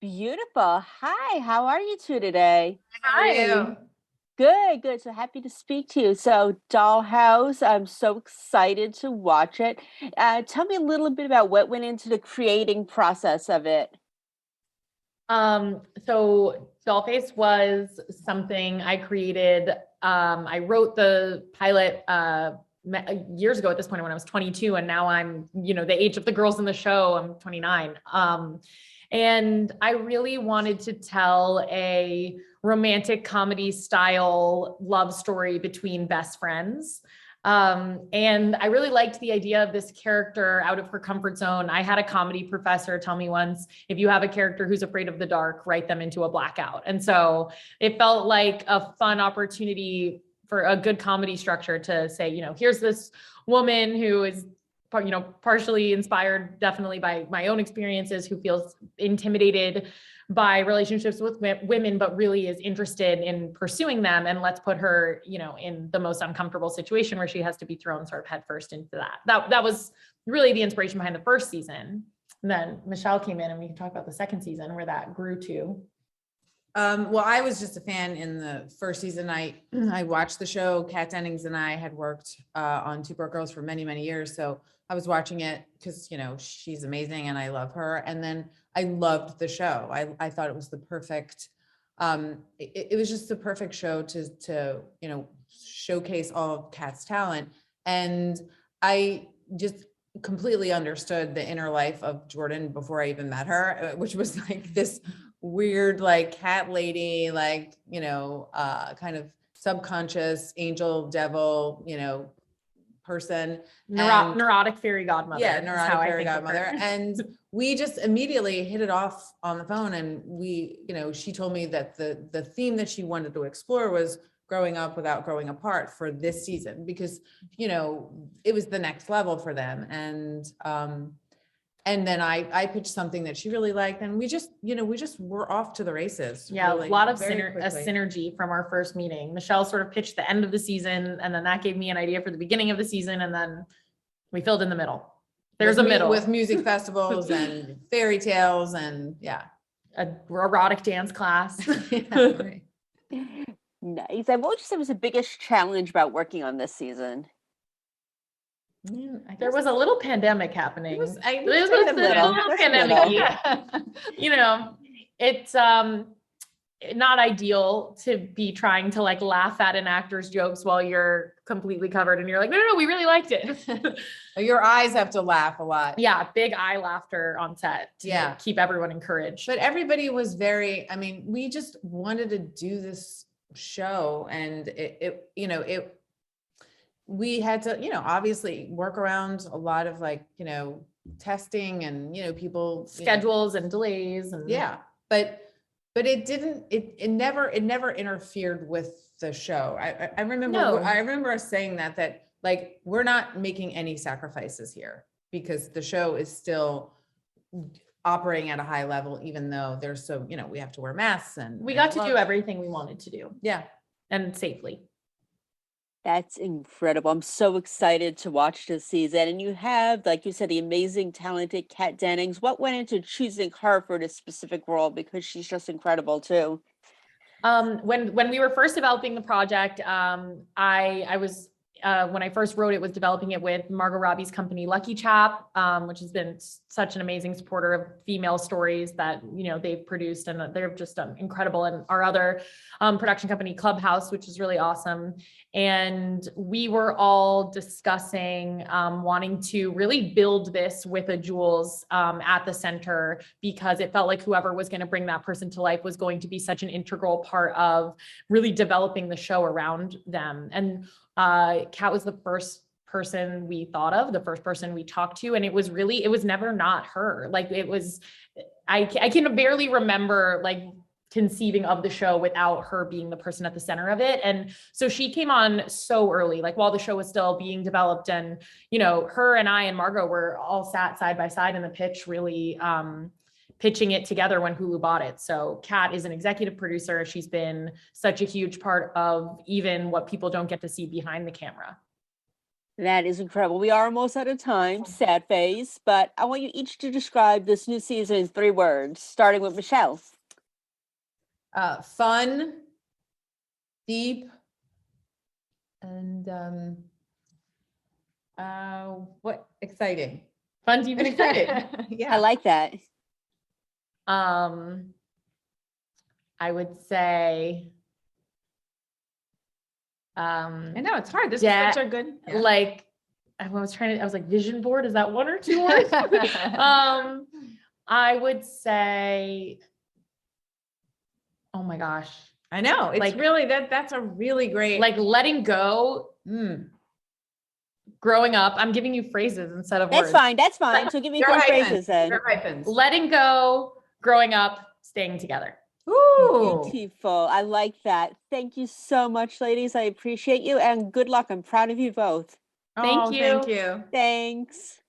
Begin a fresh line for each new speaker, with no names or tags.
Beautiful. Hi, how are you two today?
How are
Hi.
you?
Good, good. So happy to speak to you. So, Dollhouse, I'm so excited to watch it. Tell me a little bit about what went into the creating process of it.
So Dollface was something I created. I wrote the pilot years ago at this point when I was 22, and now I'm, the age of the girls in the show. I'm 29. And I really wanted to tell a romantic comedy style love story between best friends. And I really liked the idea of this character out of her comfort zone. I had a comedy professor tell me once, if you have a character who's afraid of the dark, write them into a blackout. And so it felt like a fun opportunity for a good comedy structure to say, here's this woman who is partially inspired definitely by my own experiences, who feels intimidated by relationships with women, but really is interested in pursuing them. And let's put her, in the most uncomfortable situation where she has to be thrown sort of headfirst into that. That was really the inspiration behind the first season. And then Michelle came in, and we can talk about the second season where that grew to.
Well, I was just a fan in the first season. I watched the show. Kat Dennings and I had worked on Two Broke Girls for many, many years. So I was watching it because, she's amazing and I love her. And then I loved the show. I thought it was the perfect, it was just the perfect show to showcase all of Kat's talent. And I just completely understood the inner life of Jordan before I even met her, which was like this weird, like cat lady, like, kind of subconscious angel devil, person.
Neurotic fairy godmother.
Yeah, neurotic fairy godmother. And we just immediately hit it off on the phone. And she told me that the theme that she wanted to explore was growing up without growing apart for this season, because, it was the next level for them. And then I pitched something that she really liked, and we just were off to the races.
Yeah,
really,
a lot of
very
a
quickly.
synergy from our first meeting. Michelle sort of pitched the end of the season, and then that gave me an idea for the beginning of the season, and then we filled in the middle. There's a middle
with music festivals and fairy tales and
a erotic dance class.
Yeah, right.
Nice. And what would you say was the biggest challenge about working on this season?
There was a little pandemic happening.
It was
a little
pandemic. It's not ideal to be trying to like laugh at an actor's jokes while you're completely covered and you're like, no, we really liked it.
Your eyes have to laugh a lot.
Yeah, big eye laughter on set to keep everyone encouraged.
But everybody was we just wanted to do this show, and we had to, obviously work around a lot of testing and, people
schedules and delays and
but it never interfered with the show. I remember us saying that like, we're not making any sacrifices here because the show is still operating at a high level, even though there's we have to wear masks and
we got to do everything we wanted to do.
Yeah.
And safely.
That's incredible. I'm so excited to watch this season. And you have, like you said, the amazing, talented Kat Dennings. What went into choosing her for this specific role? Because she's just incredible too.
When we were first developing the project, I was when I first wrote it, was developing it with Margot Robbie's company, Lucky Chap, which has been such an amazing supporter of female stories that, they've produced, and they've just done incredible. And our other production company, Clubhouse, which is really awesome. And we were all discussing wanting to really build this with a Jules at the center, because it felt like whoever was going to bring that person to life was going to be such an integral part of really developing the show around them. And Kat was the first person we thought of, the first person we talked to. And it was never not her. Like I can barely remember conceiving of the show without her being the person at the center of it. And so she came on so early, while the show was still being developed, and, her and I and Margot were all sat side by side in the pitch, really, pitching it together when Hulu bought it. So Kat is an executive producer. She's been such a huge part of even what people don't get to see behind the camera.
That is incredible. We are almost out of time, sad face, but I want you each to describe this new season in 3 words, starting with Michelle.
Fun, deep, and what exciting.
Fun, deep, and exciting.
Yeah.
I like that.
I would say,
I know it's hard. This
Yeah,
is such a good. Yeah.
like, I was like vision board. Is that 1 or 2 words? I would say, oh my gosh,
I know it's
like-
really that's a really great.
like letting go,
Mm.
growing up. I'm giving you phrases instead of
That's
words.
fine. That's fine. So give me
Your
4
hyphens.
phrases then.
Your hyphens.
Letting go, growing up, staying together.
Ooh.
Beautiful. I like that. Thank you so much, ladies. I appreciate you and good luck. I'm proud of you both.
Thank
Oh,
you.
Thank you.
Thanks.